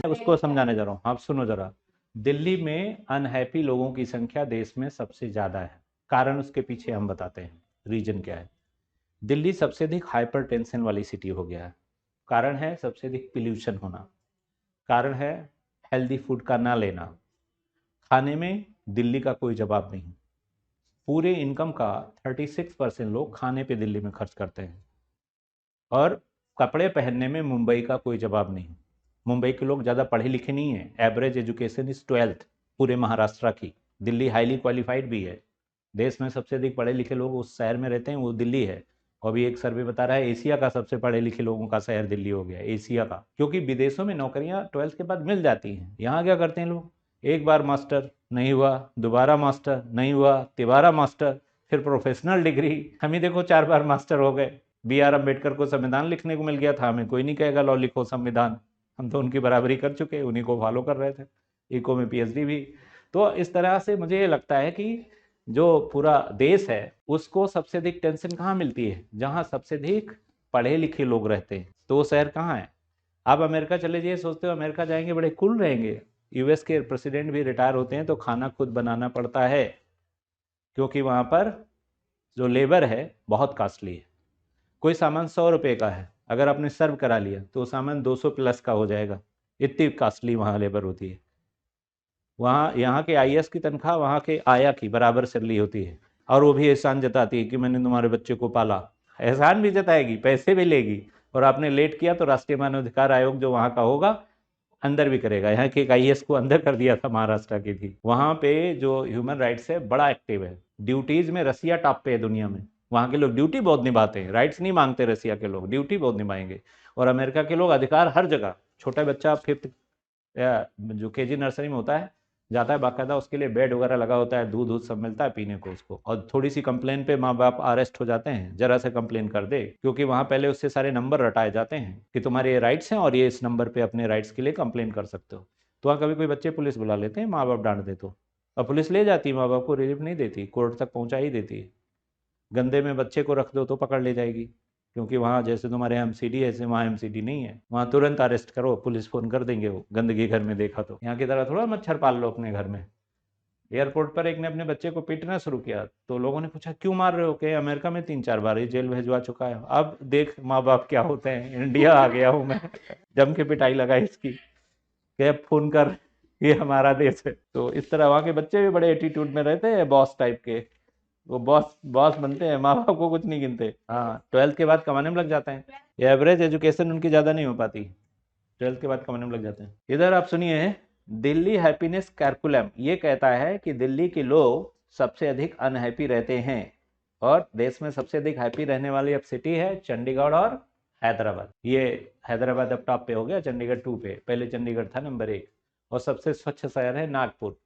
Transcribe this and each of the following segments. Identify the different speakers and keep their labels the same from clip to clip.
Speaker 1: उसको समझाने जा रहा हूँ, आप सुनो जरा। दिल्ली में अनहैप्पी लोगों की संख्या देश में सबसे ज़्यादा है। कारण उसके पीछे हम बताते हैं, रीजन क्या है। दिल्ली सबसे अधिक हाइपर टेंशन वाली सिटी हो गया है। कारण है सबसे अधिक पोल्यूशन होना। कारण है हेल्दी फूड का ना लेना। खाने में दिल्ली का कोई जवाब नहीं। पूरे इनकम का 36% लोग खाने पे दिल्ली में खर्च करते हैं। और कपड़े पहनने में मुंबई का कोई जवाब नहीं। मुंबई के लोग ज़्यादा पढ़े लिखे नहीं हैं, एवरेज एजुकेशन इज 12th पूरे महाराष्ट्र की। दिल्ली हाईली क्वालिफाइड भी है। देश में सबसे अधिक पढ़े लिखे लोग उस शहर में रहते हैं, वो दिल्ली है। और भी एक सर्वे बता रहा है एशिया का सबसे पढ़े लिखे लोगों का शहर दिल्ली हो गया, एशिया का। क्योंकि विदेशों में नौकरियां 12th के बाद मिल जाती हैं, यहाँ क्या करते हैं लोग, एक बार मास्टर नहीं हुआ, दोबारा मास्टर नहीं हुआ, तिबारा मास्टर, फिर प्रोफेशनल डिग्री। हम ही देखो 4 बार मास्टर हो गए। बी आर अम्बेडकर को संविधान लिखने को मिल गया था, हमें कोई नहीं कहेगा लो लिखो संविधान, हम तो उनकी बराबरी कर चुके, उन्हीं को फॉलो कर रहे थे। इको में पीएचडी भी। तो इस तरह से मुझे ये लगता है कि जो पूरा देश है उसको सबसे अधिक टेंशन कहाँ मिलती है, जहाँ सबसे अधिक पढ़े लिखे लोग रहते हैं। तो वो शहर कहाँ है। आप अमेरिका चले जाइए, सोचते हो अमेरिका जाएंगे बड़े कूल रहेंगे। यूएस के प्रेसिडेंट भी रिटायर होते हैं तो खाना खुद बनाना पड़ता है, क्योंकि वहाँ पर जो लेबर है बहुत कॉस्टली है। कोई सामान 100 रुपये का है, अगर आपने सर्व करा लिया तो सामान 200 प्लस का हो जाएगा। इतनी कॉस्टली वहाँ लेबर होती है। वहाँ यहाँ के आईएएस की तनख्वाह वहाँ के आया की बराबर सैलरी होती है। और वो भी एहसान जताती है कि मैंने तुम्हारे बच्चे को पाला। एहसान भी जताएगी, पैसे भी लेगी। और आपने लेट किया तो राष्ट्रीय मानवाधिकार आयोग जो वहाँ का होगा अंदर भी करेगा। यहाँ के एक आईएएस को अंदर कर दिया था, महाराष्ट्र की थी। वहाँ पे जो ह्यूमन राइट्स है बड़ा एक्टिव है। ड्यूटीज में रसिया टॉप पे है दुनिया में। वहाँ के लोग ड्यूटी बहुत निभाते हैं, राइट्स नहीं मांगते रसिया के लोग, ड्यूटी बहुत निभाएंगे। और अमेरिका के लोग अधिकार हर जगह। छोटा बच्चा 5th जो केजी नर्सरी में होता है जाता है, बाकायदा उसके लिए बेड वगैरह लगा होता है, दूध दूध सब मिलता है पीने को उसको। और थोड़ी सी कंप्लेन पे माँ बाप अरेस्ट हो जाते हैं, जरा से कंप्लेन कर दे, क्योंकि वहाँ पहले उससे सारे नंबर रटाए जाते हैं कि तुम्हारे ये राइट्स हैं और ये इस नंबर पे अपने राइट्स के लिए कंप्लेन कर सकते हो। तो वहाँ कभी कोई बच्चे पुलिस बुला लेते हैं, माँ बाप डांट दे तो, और पुलिस ले जाती है, माँ बाप को रिलीफ नहीं देती, कोर्ट तक पहुँचा ही देती है। गंदे में बच्चे को रख दो तो पकड़ ले जाएगी, क्योंकि वहाँ जैसे तुम्हारे एमसीडी है, ऐसे वहाँ एमसीडी नहीं है। वहाँ तुरंत अरेस्ट करो, पुलिस फोन कर देंगे वो गंदगी घर में देखा तो। यहाँ की तरह थोड़ा मच्छर पाल लो अपने घर में। एयरपोर्ट पर एक ने अपने बच्चे को पीटना शुरू किया तो लोगों ने पूछा क्यों मार रहे हो, कि अमेरिका में 3-4 बार ही जेल भेजवा चुका है। अब देख माँ बाप क्या होते हैं, इंडिया आ गया हूँ मैं। जम के पिटाई लगाई इसकी, कि अब फोन कर, ये हमारा देश है। तो इस तरह वहाँ के बच्चे भी बड़े एटीट्यूड में रहते हैं, बॉस टाइप के। वो बॉस बॉस बनते हैं, माँ बाप को कुछ नहीं गिनते। हाँ, 12th के बाद कमाने में लग जाते हैं। एवरेज एजुकेशन उनकी ज़्यादा नहीं हो पाती, 12th के बाद कमाने में लग जाते हैं। इधर आप सुनिए, दिल्ली हैप्पीनेस कैलकुलम ये कहता है कि दिल्ली के लोग सबसे अधिक अनहैप्पी रहते हैं। और देश में सबसे अधिक हैप्पी रहने वाली अब सिटी है चंडीगढ़ और हैदराबाद। ये हैदराबाद अब टॉप पे हो गया, चंडीगढ़ 2 पे, पहले चंडीगढ़ था नंबर 1। और सबसे स्वच्छ शहर है नागपुर।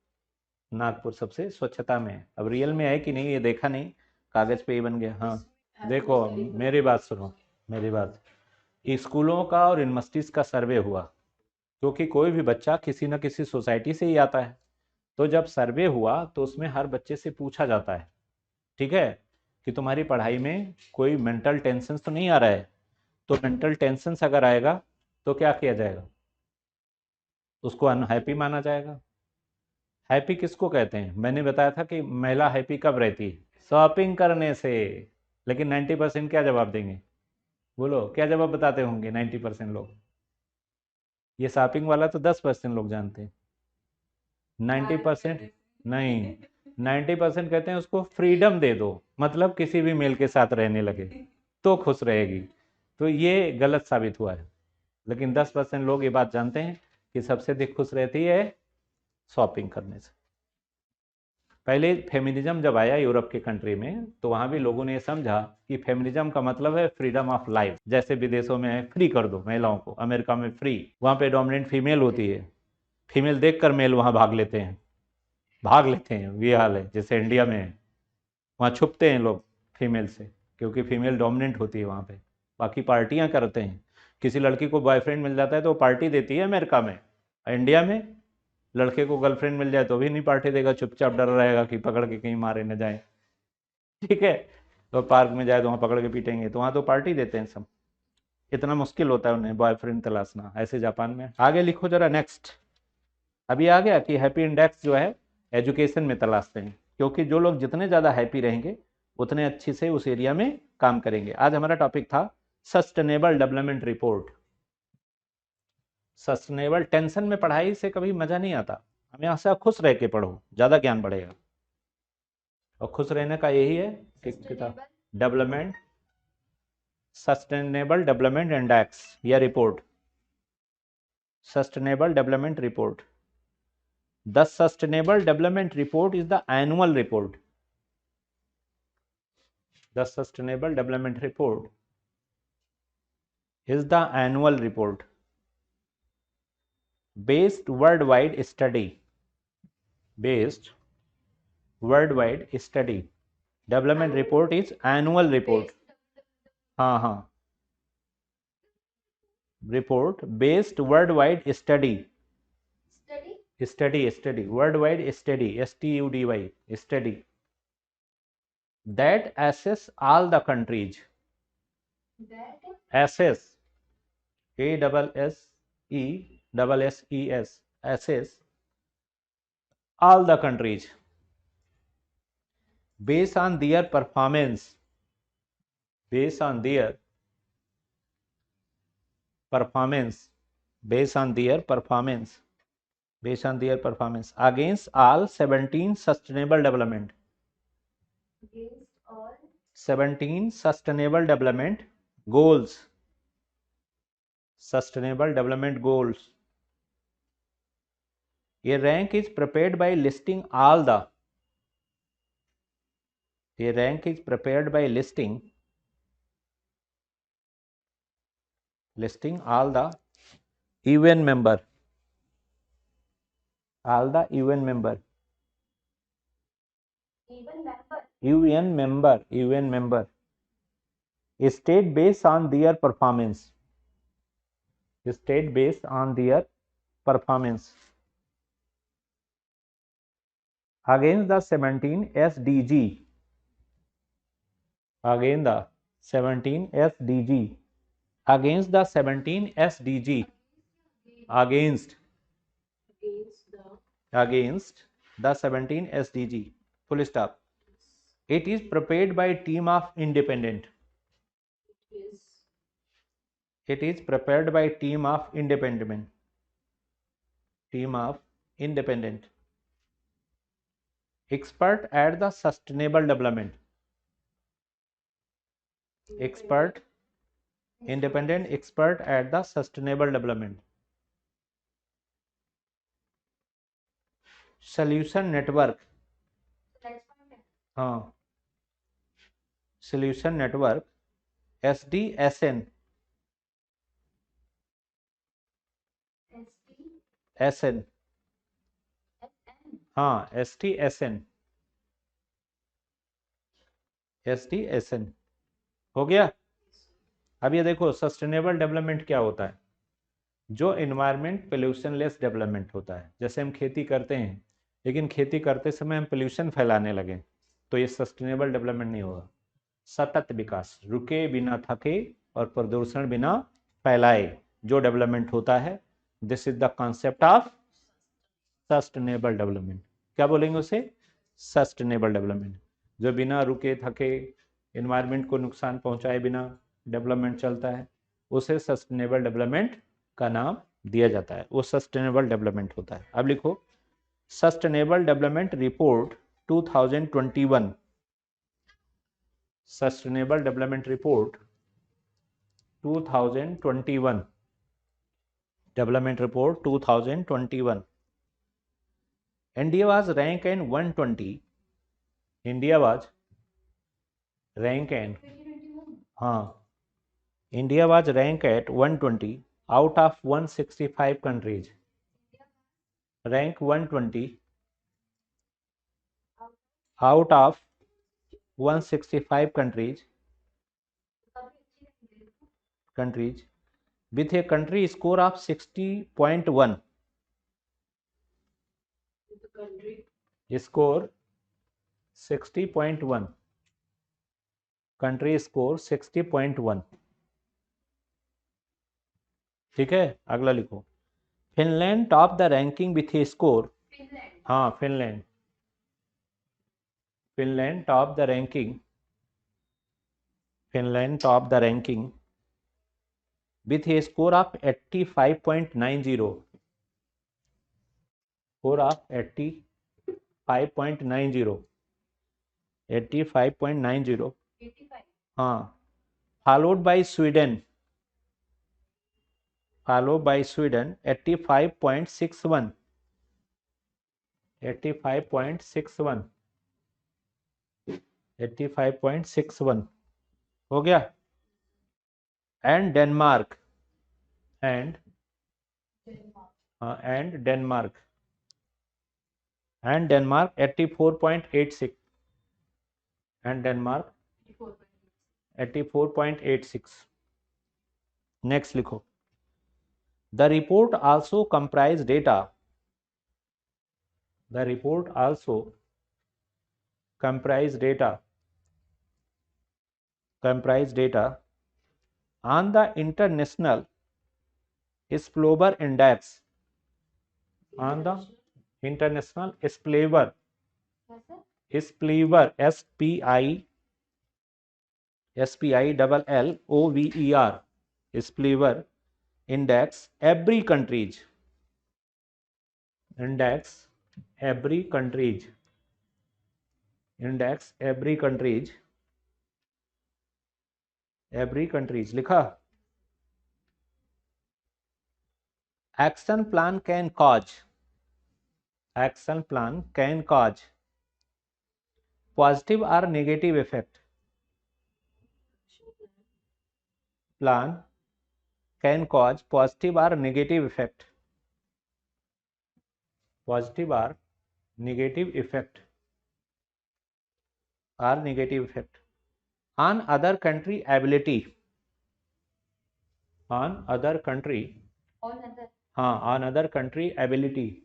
Speaker 1: नागपुर सबसे स्वच्छता में है। अब रियल में है कि नहीं ये देखा नहीं, कागज पे ही बन गया। हाँ देखो, मेरी बात सुनो, मेरी बात। स्कूलों का और यूनिवर्सिटीज़ का सर्वे हुआ, क्योंकि कोई भी बच्चा किसी न किसी सोसाइटी से ही आता है। तो जब सर्वे हुआ तो उसमें हर बच्चे से पूछा जाता है, ठीक है, कि तुम्हारी पढ़ाई में कोई मेंटल टेंशन तो नहीं आ रहा है। तो मेंटल टेंशन अगर आएगा तो क्या किया जाएगा, उसको अनहैप्पी माना जाएगा। हैप्पी किसको कहते हैं, मैंने बताया था कि महिला हैप्पी कब रहती है, शॉपिंग करने से। लेकिन 90% क्या जवाब देंगे, बोलो क्या जवाब बताते होंगे 90% लोग। ये शॉपिंग वाला तो 10% लोग जानते हैं, 90% नहीं। 90% कहते हैं उसको फ्रीडम दे दो, मतलब किसी भी मेल के साथ रहने लगे तो खुश रहेगी। तो ये गलत साबित हुआ है। लेकिन 10% लोग ये बात जानते हैं कि सबसे अधिक खुश रहती है शॉपिंग करने से। पहले फेमिनिज्म जब आया यूरोप के कंट्री में तो वहाँ भी लोगों ने समझा कि फेमिनिज्म का मतलब है फ्रीडम ऑफ लाइफ। जैसे विदेशों में है फ्री कर दो महिलाओं को, अमेरिका में फ्री। वहाँ पे डोमिनेंट फीमेल होती है, फीमेल देखकर मेल वहाँ भाग लेते हैं, भाग लेते हैं। ये हाल है जैसे इंडिया में है, वहाँ छुपते हैं लोग फीमेल से, क्योंकि फीमेल डोमिनेंट होती है वहाँ पे। बाकी पार्टियाँ करते हैं, किसी लड़की को बॉयफ्रेंड मिल जाता है तो वो पार्टी देती है अमेरिका में। इंडिया में लड़के को गर्लफ्रेंड मिल जाए तो भी नहीं पार्टी देगा, चुपचाप डर रहेगा कि पकड़ के कहीं मारे न जाए, ठीक है। तो पार्क में जाए तो वहाँ पकड़ के पीटेंगे, तो वहाँ तो पार्टी देते हैं सब। इतना मुश्किल होता है उन्हें बॉयफ्रेंड तलाशना, ऐसे जापान में। आगे लिखो जरा नेक्स्ट। अभी आ गया कि हैप्पी इंडेक्स जो है एजुकेशन में तलाशते हैं, क्योंकि जो लोग जितने ज़्यादा हैप्पी रहेंगे उतने अच्छे से उस एरिया में काम करेंगे। आज हमारा टॉपिक था sustainable development report. Sustainable, tension में पढ़ाई से कभी मजा नहीं आता, हमेशा खुश रह के पढ़ो, ज़्यादा ज्ञान बढ़ेगा। और खुश रहने का यही है कि डेवलपमेंट, सस्टेनेबल डेवलपमेंट इंडेक्स या report, sustainable development report. The sustainable development report is the annual report. The sustainable development report is the annual report based worldwide study, based worldwide study, development report is annual report, हाँ हाँ, report based worldwide study, study worldwide study, study, study that assess all the countries, assess, ASSESS, assess all the countries based on their performance, based on their performance, based on their performance, based on their performance against all 17 sustainable development, 17 sustainable development goals, sustainable development goals. A rank is prepared by listing all the, a rank is prepared by listing all the UN member, all the UN member, UN member state based on their performance, state based on their performance against the 17 SDG, against the 17 SDG, against the 17 SDG, against the 17 SDG, full stop. It is prepared by a team of independent, it is prepared by a team of independent, expert at the sustainable development, expert, independent expert at the sustainable development. Solution network, हाँ, solution network, SDSN, SN, हाँ, SDSN, SDSN हो गया। अब ये देखो sustainable development क्या होता है, जो इन्वायरमेंट पोल्यूशन लेस डेवलपमेंट होता है। जैसे हम खेती करते हैं, लेकिन खेती करते समय हम पोल्यूशन फैलाने लगे, तो ये सस्टेनेबल डेवलपमेंट नहीं होगा। सतत विकास, रुके बिना थके और प्रदूषण बिना फैलाए जो डेवलपमेंट होता है, this is the concept of sustainable development. क्या बोलेंगे उसे? Sustainable development. जो बिना रुके थके, इन्वायरमेंट को नुकसान पहुंचाए बिना डेवलपमेंट चलता है, उसे सस्टेनेबल डेवलपमेंट का नाम दिया जाता है, वो सस्टेनेबल डेवलपमेंट होता है। अब लिखो sustainable development report 2021, sustainable development report 2021, development report 2021, India was ranked in 120, India was ranked in, हाँ, India was ranked at 120 out of 165 countries, rank 120 out of 165 countries with a country score of 60.1, score 60.1, country score 60.1, ठीक है, अगला लिखो। Finland top the ranking with a score. हाँ, Finland, Finland top the ranking, Finland top the ranking with a score of 85.90, score of 85.90, 85.90, हाँ, followed by Sweden, followed by Sweden 85.61, 85.61, 85.61 हो गया। And Denmark, and and Denmark, and Denmark 84.86, and Denmark 84.86। Next लिखो। The report also comprised data. The report also comprised data on the International Spillover Index, on the International Spillover, Spillover, SPILLOVER, Spillover Index, every countries, index every countries, index every countries, every countries लिखा। Action plan can cause, action plan can cause positive or negative effect, plan can cause positive or negative effect, positive or negative effect, or negative effect on other country ability, on other country, हाँ, on other country ability,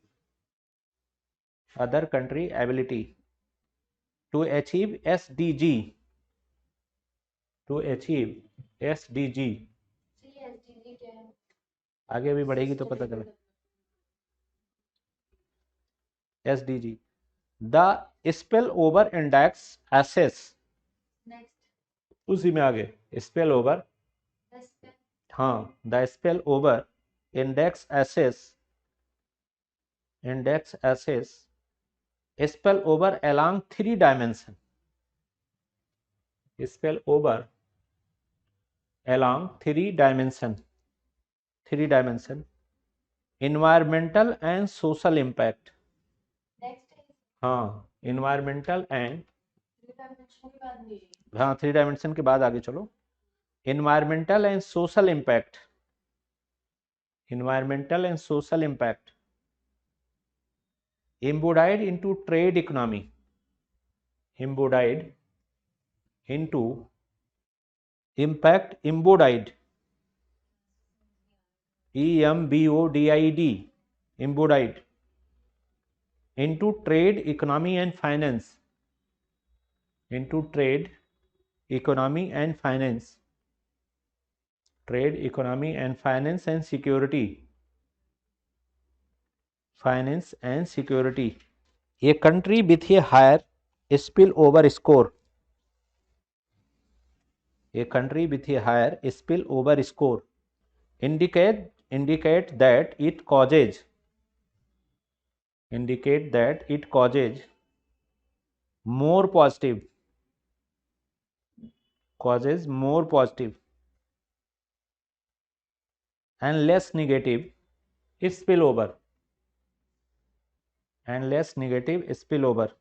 Speaker 1: other country ability to achieve SDG, to achieve SDG, आगे भी बढ़ेगी तो पता चले। SDG, the spill over index assess, उसी में आगे spill over, हाँ, the spill over index assess, index assess spill over along 3 dimension, spill over along 3 dimension, 3 dimension environmental and social impact, हाँ, environmental and, हाँ, 3 dimension के बाद आगे चलो। environmental and social impact, environmental and social impact embodied into trade economy, embodied into impact, embodied, EMBODIED, embodied into trade economy and finance, into trade economy and finance, trade economy and finance and security, finance and security, a country with a higher spillover score, a country with a higher spillover score indicate that it causes, indicate that it causes more positive, causes more positive and less negative spillover, and less negative spillover.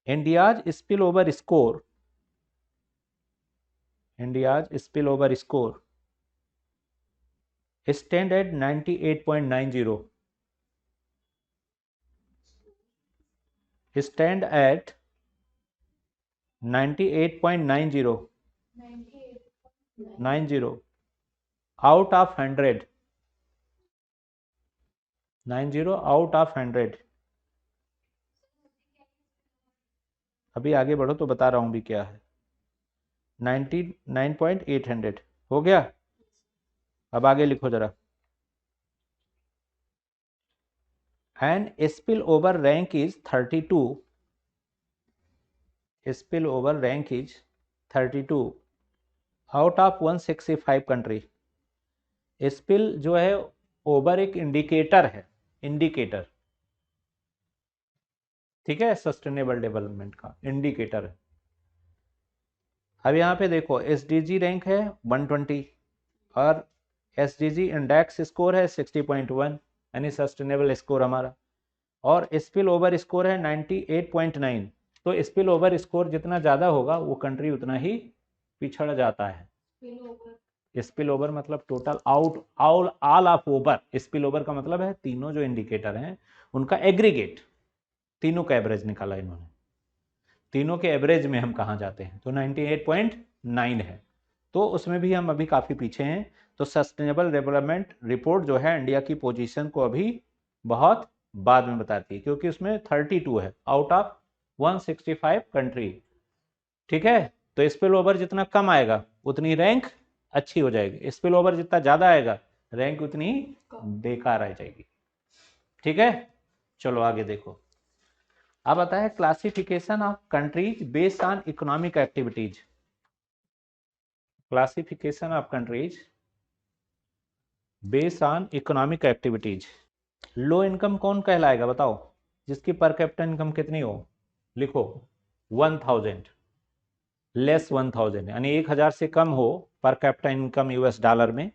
Speaker 1: India's spillover score, India's spillover score stand at 98.90, stand at 98.90, 90 out of 100, 90 out of 100। अभी आगे बढ़ो तो बता रहा हूं भी क्या है। 99.800 हो गया। अब आगे लिखो जरा। And spill over rank is 32, spill over rank is 32 out of 165 country. Spill जो है ओवर एक इंडिकेटर है, इंडिकेटर, ठीक है, सस्टेनेबल डेवलपमेंट का इंडिकेटर है। अब यहाँ पे देखो एसडीजी रैंक है 120 और एसडीजी इंडेक्स स्कोर है 60.1, यानी सस्टेनेबल स्कोर हमारा, और स्पिल ओवर स्कोर है 98.9। तो स्पिल ओवर स्कोर जितना ज़्यादा होगा वो कंट्री उतना ही पिछड़ जाता है। स्पिल ओवर मतलब total out all of over, spill over का मतलब है तीनों जो इंडिकेटर हैं उनका एग्रीगेट, तीनों का एवरेज निकाला इन्होंने, तीनों के एवरेज में हम कहाँ जाते हैं, तो 98.9 है, तो उसमें भी हम अभी काफ़ी पीछे हैं। तो सस्टेनेबल डेवलपमेंट रिपोर्ट जो है इंडिया की पोजीशन को अभी बहुत बाद में बताती है, क्योंकि उसमें 32 है आउट ऑफ 165 कंट्री, ठीक है। तो स्पिल ओवर जितना कम आएगा उतनी रैंक अच्छी हो जाएगी, स्पिल ओवर जितना ज़्यादा आएगा रैंक उतनी बेकार आ जाएगी, ठीक है। चलो आगे देखो। अब आता है classification of countries based on economic activities, classification of countries based on economic activities. Low income कौन कहलाएगा बताओ, जिसकी पर कैपिटा इनकम कितनी हो, लिखो 1000, लेस 1000 यानी 1000 से कम हो per capita income US dollar में,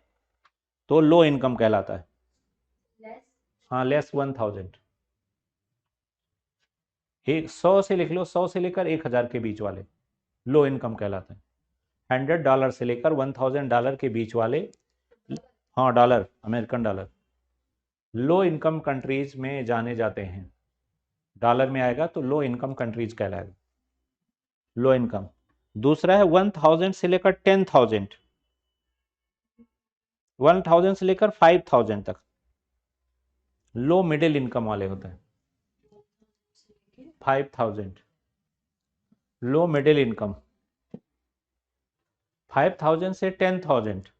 Speaker 1: तो लो इनकम कहलाता है। हाँ लेस 1000, 100 से लिख लो, 100 से लेकर 1000 के बीच वाले लो इनकम कहलाते हैं। $100 से लेकर $1000 के बीच वाले, हाँ dollar, American dollar, low income countries में जाने जाते हैं। डॉलर में आएगा तो लो इनकम कंट्रीज कहलाएगा, लो इनकम। दूसरा है 1000 से लेकर 10,000, 1000 से लेकर 5000 तक लो मिडिल इनकम वाले होते हैं। 5000 लो मिडिल इनकम, 5000 से 10,000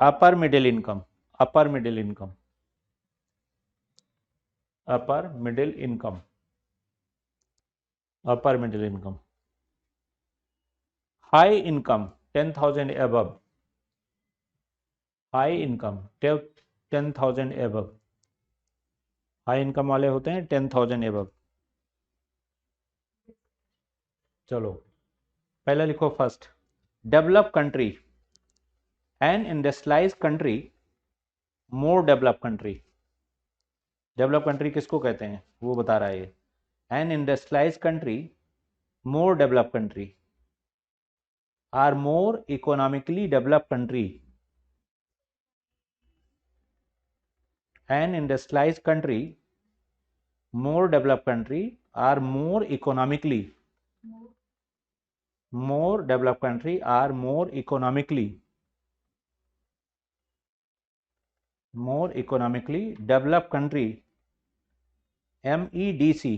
Speaker 1: upper middle income, upper middle income, upper middle income, upper middle income. High income 10,000 above, high income 10,000 above, high income वाले होते हैं 10,000 एबव। चलो पहले लिखो first, develop country, an industrialise country, more develop country. Develop country किसको कहते हैं वो बता रहा है ये, an industrialise country, more develop country, are more economically develop country. An industrialise country, more developed country are more economically, more developed country are more economically, more economically developed country, MEDC,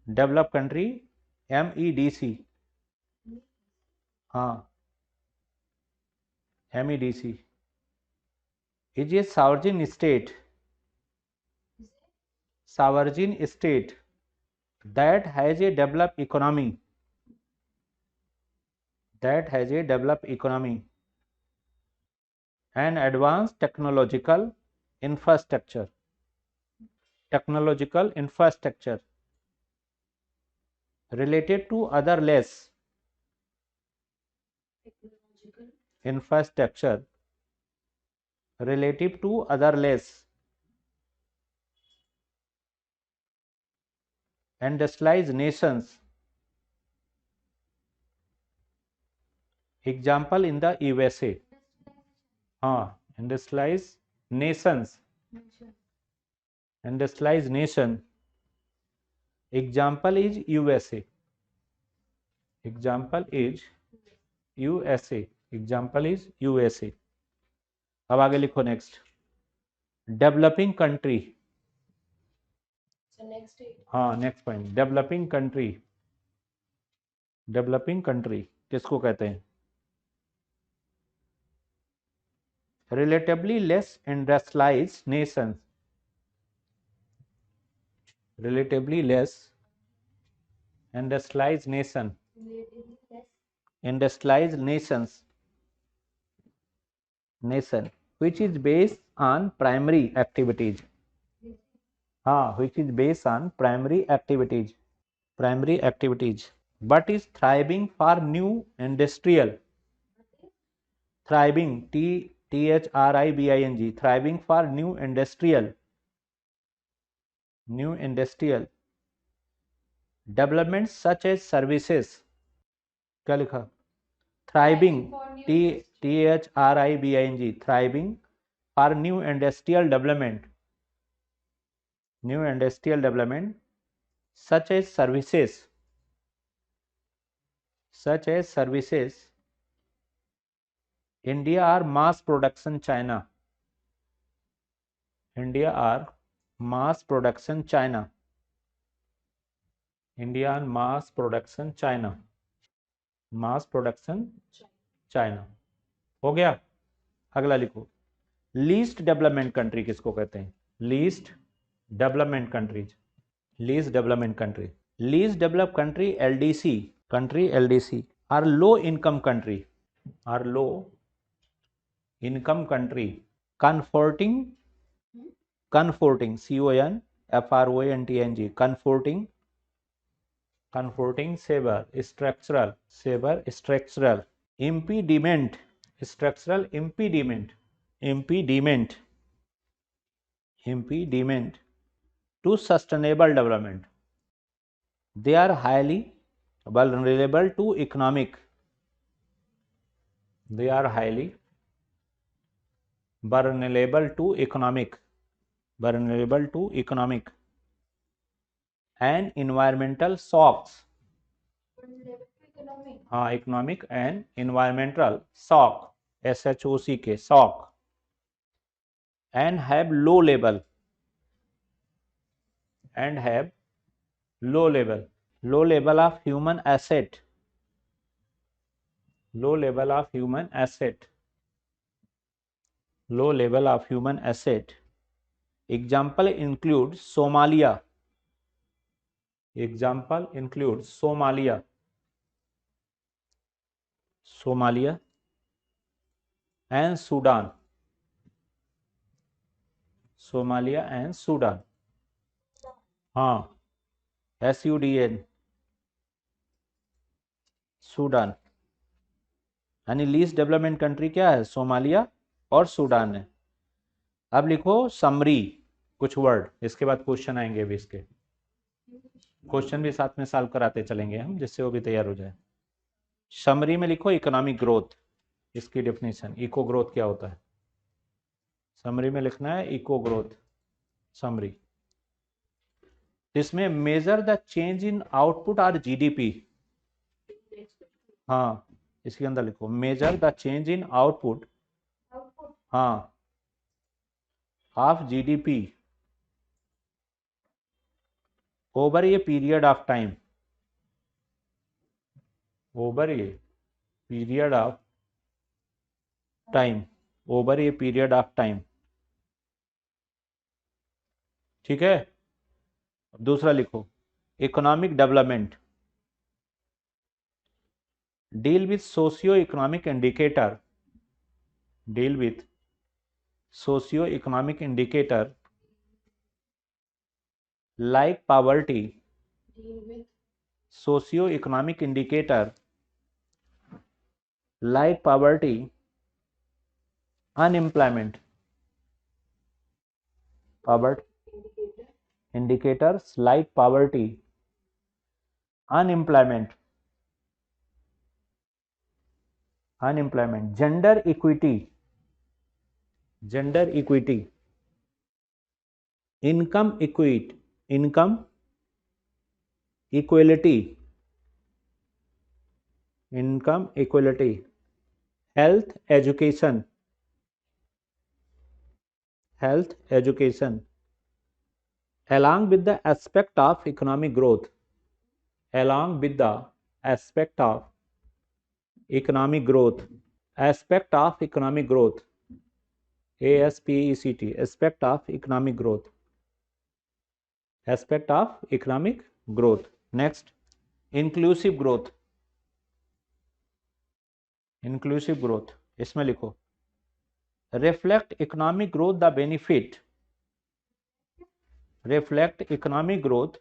Speaker 1: developed country, MEDC, हाँ MEDC is a sovereign state, sovereign state that has a developed economy, that has a developed economy and advanced technological infrastructure, technological infrastructure related to other less infrastructure relative to other less industrialized nations, example in the USA, हाँ industrialized nations, industrialized nation, example is USA, example is USA, example is USA। अब आगे लिखो next, developing country, हाँ next point, developing country, developing country किसको कहते हैं, relatively less industrialized nations, relatively less industrialized nation, industrialized nation which is based on primary activities, which is based on primary activities, but is thriving for new industrial, thriving, thriving, thriving for new industrial developments such as services, क्या लिखा, thriving, thriving, thriving for new industrial development, such as services, India or mass production China, India or mass production China, India and mass production China, mass production China। हो गया। अगला लिखो, least development country किसको कहते हैं, least development countries, least development country, least develop country LDC are low income country, are low income country, comforting, CONFRONTNG, comforting saber structural impediment, structural impediment to sustainable development. They are highly vulnerable to economic, they are highly vulnerable to economic and environmental shocks, economic and environmental shock, SHOCK, shock, and have low level of human asset, example include Somalia, and Sudan, हाँ, SUDN, Sudan, यानी least development country क्या है, Somalia और Sudan है। अब लिखो summary, कुछ word, इसके बाद क्वेश्चन आएंगे अभी, इसके क्वेश्चन भी साथ में सॉल्व कराते चलेंगे हम, जिससे वो भी तैयार हो जाए। समरी में लिखो इकोनॉमिक ग्रोथ, इसकी डेफिनेशन, इको ग्रोथ क्या होता है, समरी में लिखना है इको ग्रोथ, समरी। इसमें measure the change in output और जीडीपी, हाँ, इसके अंदर लिखो measure the change in output, हाँ, of GDP over a period of time, over a period of time, ठीक है। दूसरा लिखो economic development, deal with socio-economic indicator, like poverty, socio-economic indicator like poverty, unemployment, indicators like poverty, unemployment, gender equity, income equality, health education, along with the aspect of economic growth, ASPECT, aspect of economic growth, aspect of economic growth. Next, inclusive growth, inclusive growth, इसमें लिखो reflect economic growth the benefit, reflect economic growth,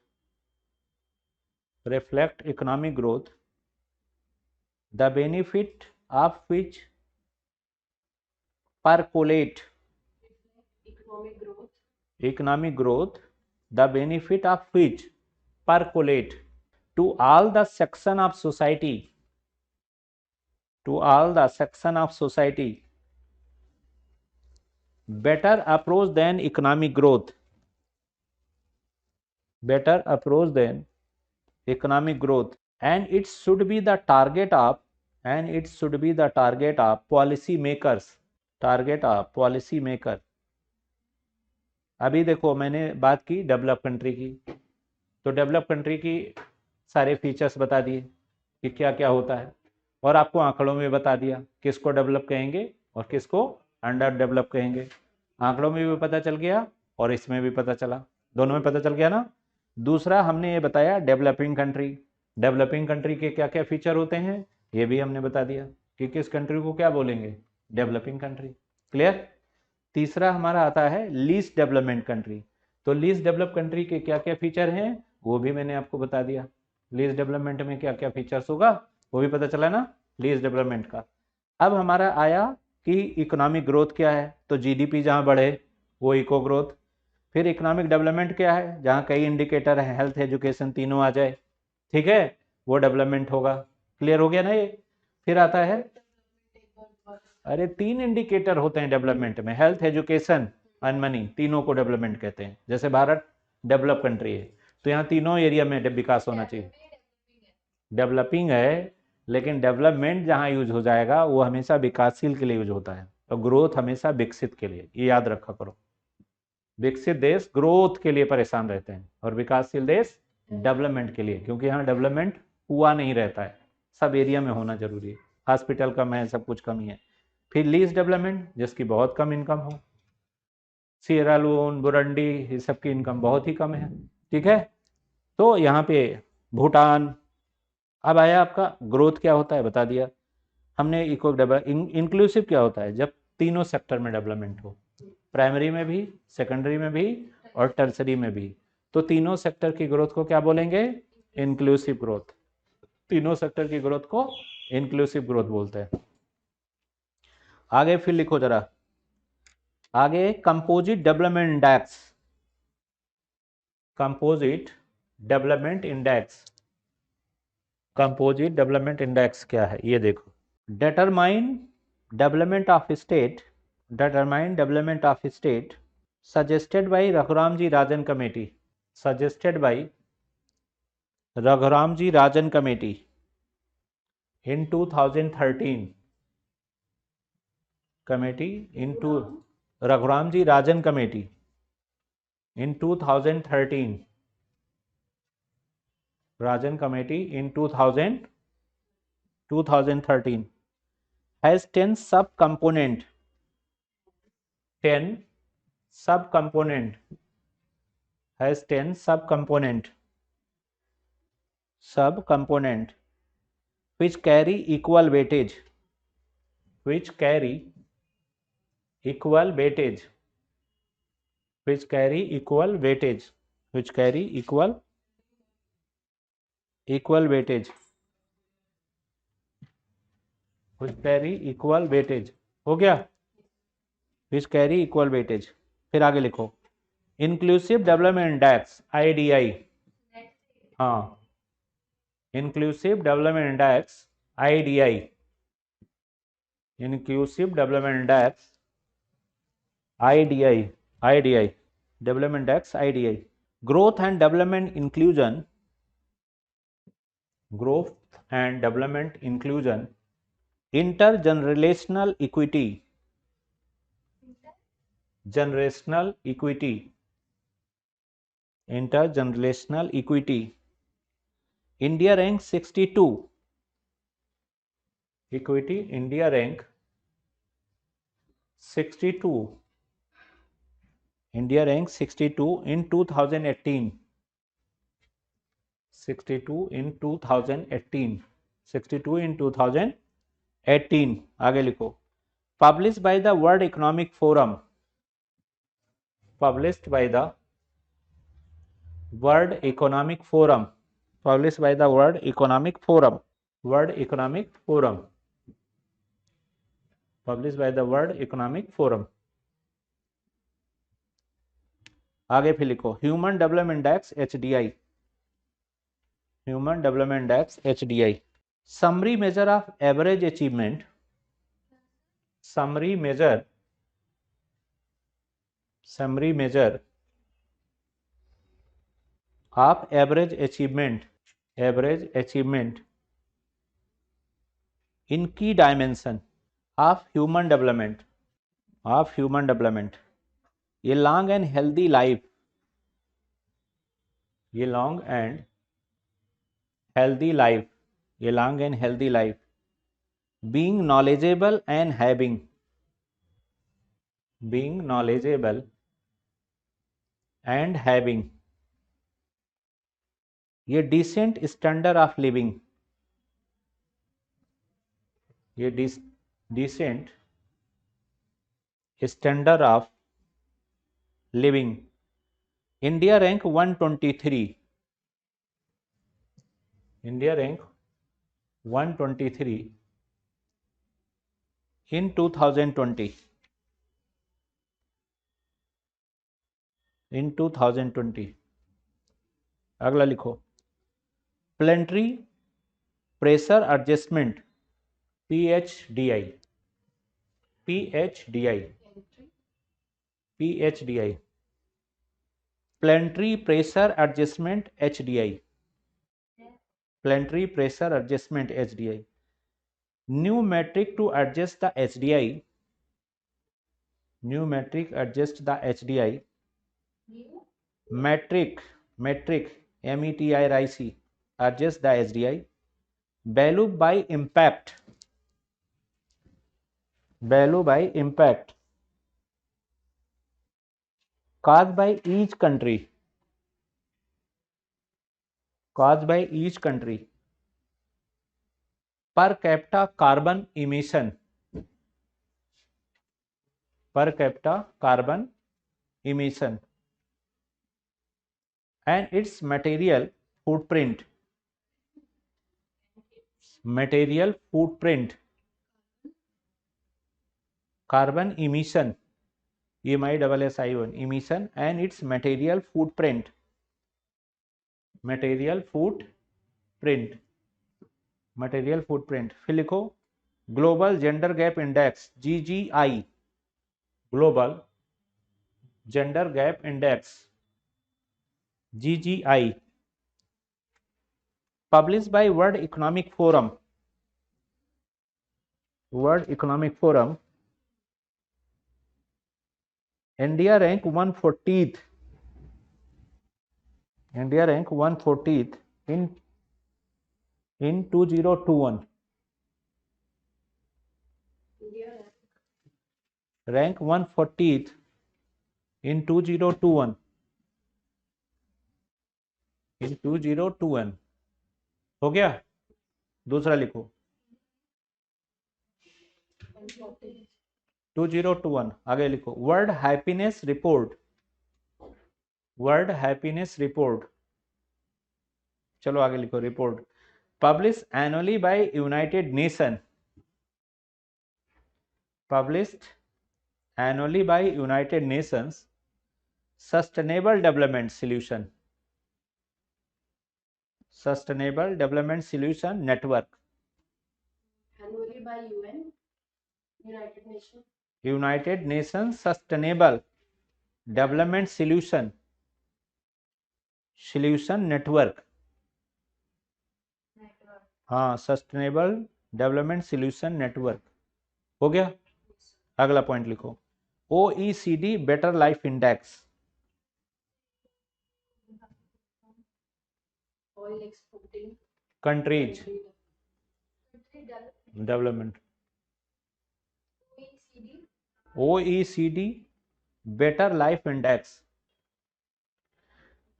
Speaker 1: reflect economic growth, the benefit of which percolate economic growth, the benefit of which percolate to all the section of society, to all the section of society, better approach than economic growth, better approach than economic growth, and it should be the target of, and it should be the target of policy makers, target of policy maker। अभी देखो मैंने बात की develop country की, तो develop country की सारे features बता दिए कि क्या क्या होता है, और आपको आंकड़ों में बता दिया किसको डेवलप कहेंगे और किसको अंडर डेवलप कहेंगे। आंकड़ों में भी पता चल गया और इसमें भी पता चला, दोनों में पता चल गया ना। दूसरा हमने ये बताया डेवलपिंग कंट्री, डेवलपिंग कंट्री के क्या क्या फीचर होते हैं ये भी हमने बता दिया कि किस कंट्री को क्या बोलेंगे, डेवलपिंग कंट्री। क्लियर। तीसरा हमारा आता है लीस्ट डेवलपमेंट कंट्री, तो लीस्ट डेवलप कंट्री के क्या क्या फीचर हैं वो भी मैंने आपको बता दिया, लीस्ट डेवलपमेंट में क्या क्या फीचर्स होगा वो भी पता चला ना लीस्ट डेवलपमेंट का। अब हमारा आया कि इकोनॉमिक ग्रोथ क्या है, तो जीडीपी जहाँ बढ़े वो इको ग्रोथ। फिर इकोनॉमिक डेवलपमेंट क्या है, जहाँ कई इंडिकेटर है, हेल्थ एजुकेशन तीनों आ जाए, ठीक है, वो डेवलपमेंट होगा। क्लियर हो गया ना ये। फिर आता है, अरे 3 इंडिकेटर होते हैं डेवलपमेंट में, हेल्थ एजुकेशन एंड मनी, तीनों को डेवलपमेंट कहते हैं। जैसे भारत डेवलप कंट्री है तो यहाँ तीनों एरिया में विकास होना चाहिए। डेवलपिंग है लेकिन डेवलपमेंट जहाँ यूज हो जाएगा वो हमेशा विकासशील के लिए यूज होता है, और ग्रोथ हमेशा विकसित के लिए, ये याद रखा करो। विकसित देश ग्रोथ के लिए परेशान रहते हैं और विकासशील देश डेवलपमेंट के लिए, क्योंकि यहाँ डेवलपमेंट हुआ नहीं रहता है, सब एरिया में होना जरूरी है, हॉस्पिटल कम है, सब कुछ कम ही है। फिर लीस्ट डेवलपमेंट जिसकी बहुत कम इनकम हो, सियरा लोन, बुरंडी, ये सब की इनकम बहुत ही कम है, ठीक है। तो यहाँ पे भूटान। अब आया आपका ग्रोथ क्या होता है बता दिया हमने। इको इंक्लूसिव क्या होता है, जब तीनों सेक्टर में डेवलपमेंट हो, प्राइमरी में भी, सेकेंडरी में भी और टर्सरी में भी, तो तीनों सेक्टर की ग्रोथ को क्या बोलेंगे, इंक्लूसिव ग्रोथ। तीनों सेक्टर की ग्रोथ को इंक्लूसिव ग्रोथ बोलते हैं। आगे फिर लिखो जरा, आगे composite development index, composite development index, composite development index क्या है ये देखो। determine development of state, determine development of state suggested by Raghuramji Rajan committee, suggested by Raghuramji Rajan committee in 2013, committee into Raghuramji Rajan committee in 2013, Rajan committee in 2013 has 10 subcomponent, 10 subcomponent, has 10 subcomponent, subcomponent which carry equal weightage, which carry equal weightage, which carry equal weightage, which carry equal weightage, which carry equal weightage। हो गया, which carry equal weightage। फिर आगे लिखो inclusive development index, IDI, हाँ, inclusive development index IDI, inclusive development index IDI, IDI, development index IDI। Growth and development inclusion, growth and development inclusion, intergenerational equity, generational equity, intergenerational equity, India rank 62, equity India rank 62 India rank 62 इन 2018, 62 इन 2018, 62 इन 2018। आगे लिखो, publish by the world economic forum, published by the world economic forum, publish by the world economic forum, world economic forum, publish by the world economic forum. आगे फिर लिखो, human development index HDI, human development index HDI। Summary measure of average achievement, summary measure of average achievement in की dimension of human development, ये long and healthy life, ये long and healthy life, being knowledgeable and having, ये decent standard of living, ये decent standard of living. India rank 123, India rank 123 in 2020, in 2020। अगला लिखो, planetary pressure adjustment PHDI, PHDI, PHDI, planetary pressure adjustment HDI, planetary pressure adjustment HDI। New metric to adjust the HDI, new metric adjust the HDI, metric METRIC adjust the HDI, value by impact caused by each country, per capita carbon emission, and its material footprint, carbon emission, emission and its material footprint, फिर लिखो, global gender gap index GGI, global gender gap index GGI, published by World Economic Forum, India rank 140th, in 2021, rank 140th in 2021, हो गया। दूसरा लिखो, 2021। आगे लिखो, world happiness report, चलो आगे लिखो, report publish annually by United Nation, sustainable development solution network, annually by United Nations sustainable development solution network, हाँ, सस्टेनेबल डेवलपमेंट सॉल्यूशन नेटवर्क, हो गया। अगला पॉइंट लिखो, OECD better life index, countries development, OECD better life index,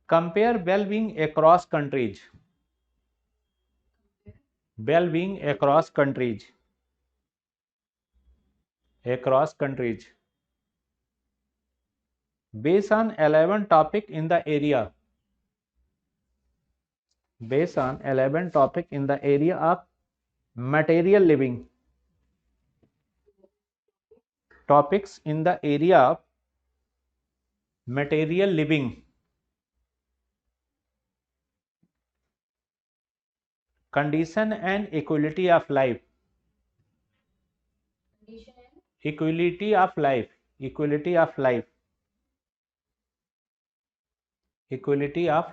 Speaker 1: compare well-being across countries, well-being across countries, based on 11 topic in the area, of material living, topics in the area of material living, condition and equality of life, equality of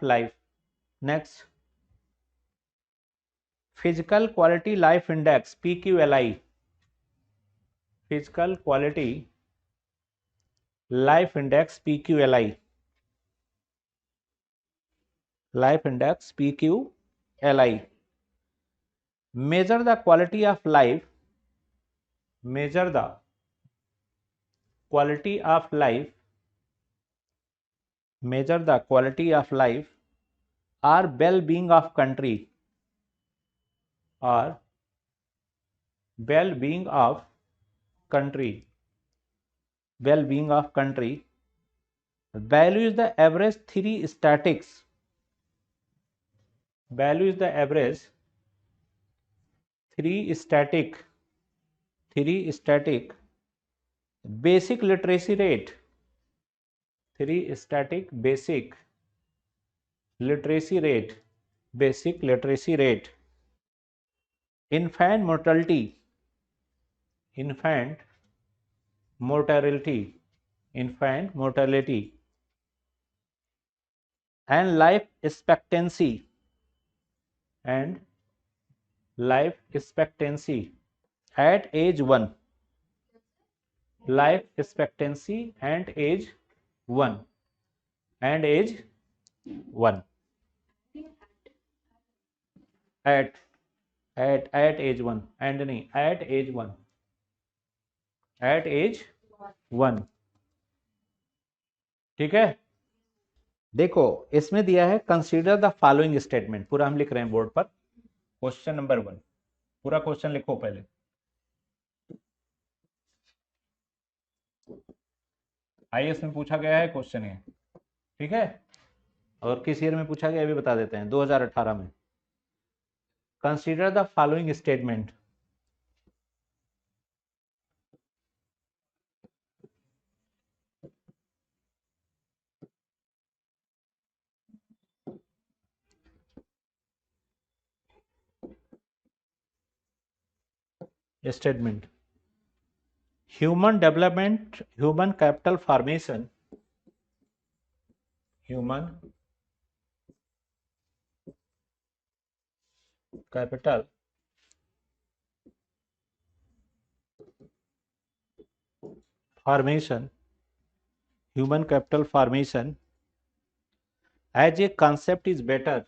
Speaker 1: life, next, physical quality life index, PQLI, physical quality life index, PQLI, measure the quality of life, or well-being of country, value is the average three statics, three static basic literacy rate, basic literacy rate, infant mortality, and life expectancy, at age 1, life expectancy and age 1, at age 1, at age 1, and नहीं at age 1, ठीक है। देखो इसमें दिया है consider the following statement, पूरा हम लिख रहे हैं बोर्ड पर। क्वेश्चन नंबर 1, पूरा क्वेश्चन लिखो पहले। आईएएस में पूछा गया है क्वेश्चन ये, ठीक है, और किस ईयर में पूछा गया अभी बता देते हैं, 2018 में। Consider the following statement, human development, human capital formation, as a concept is better,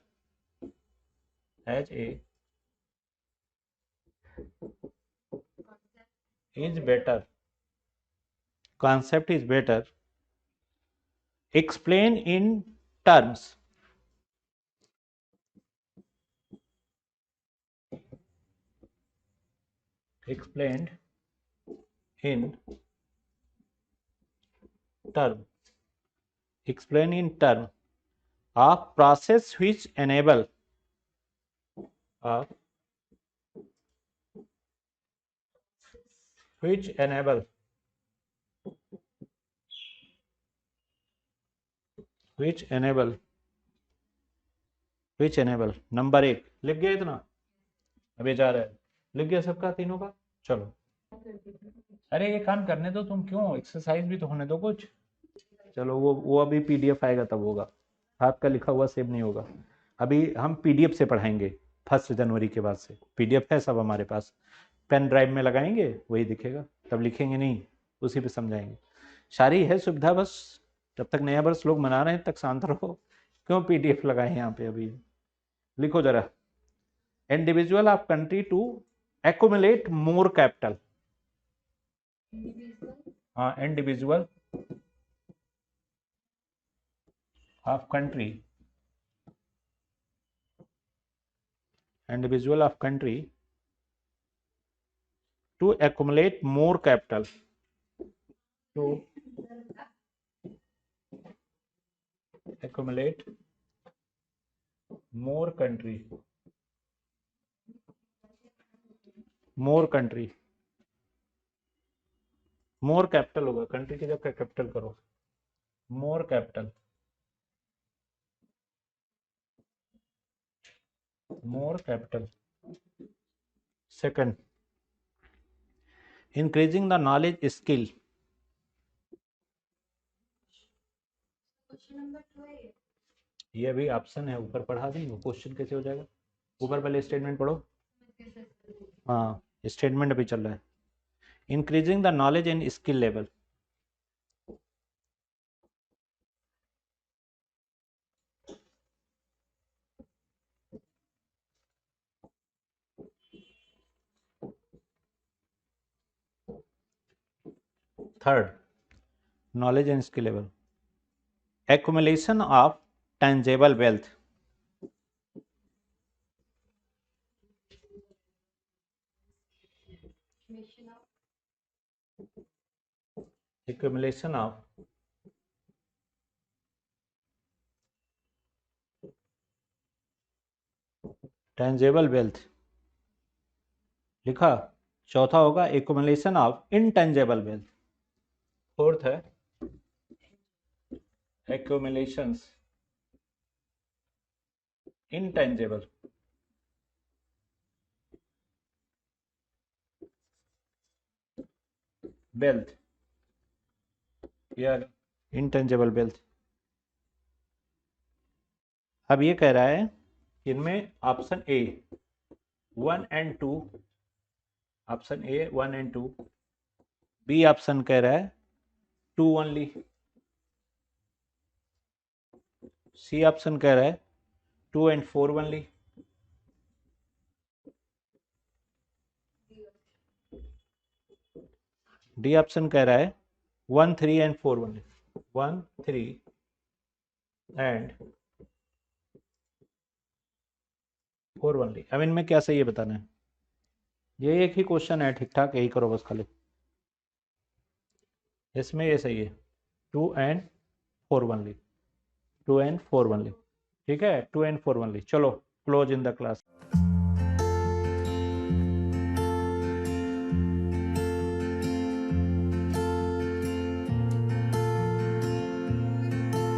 Speaker 1: concept is better, explain in terms, explained in term of process which enable number 1 लिख गया इतना, अभी जा रहा है, लिख गया सबका तीनों का। चलो अरे ये काम करने दो, तुम क्यों, एक्सरसाइज भी तो होने दो कुछ। चलो वो अभी पीडीएफ आएगा तब होगा, हाथ का लिखा हुआ सेव नहीं होगा। अभी हम पीडीएफ से पढ़ाएंगे 1 जनवरी के बाद से, पीडीएफ है सब हमारे पास, पेन ड्राइव में लगाएंगे वही दिखेगा, तब लिखेंगे नहीं, उसी पे समझाएंगे। सारी है सुविधा, बस जब तक नया वर्ष लोग मना रहे हैं तक शांत रहो, क्यों पीडीएफ लगाए यहाँ पे। अभी लिखो जरा, individual of country to accumulate more capital, हाँ individual of country, individual of country to accumulate more capital, to accumulate more country, more country, more capital होगा कंट्री की जगह कैपिटल करो, more capital, more capital. Second, increasing the knowledge skill, ये भी option है, ऊपर पढ़ा देंगे, क्वेश्चन कैसे हो जाएगा, ऊपर पहले स्टेटमेंट पढ़ो। हाँ स्टेटमेंट अभी चल रहा है। Increasing the knowledge and skill level, third, knowledge and skill level, accumulation of tangible wealth, accumulation of tangible wealth लिखा। चौथा होगा accumulation of intangible wealth। Fourth है accumulations intangible wealth या intangible wealth। अब ये कह रहा है इनमें option A 1 and 2, option A 1 and 2, B option कह रहा है 2 ओनली, सी ऑप्शन कह रहा है 2 एंड 4 ओनली, डी ऑप्शन कह रहा है 1 3 एंड 4 ओनली, 1 3 एंड 4 ओनली। अब इनमें क्या सही है बताना है, ये एक ही क्वेश्चन है, ठीक ठाक यही करो बस खाली। इसमें ये सही है 2 एंड 4 ओनली, 2 एंड 4 ओनली, ठीक है 2 एंड 4 ओनली। चलो क्लोज इन द क्लास।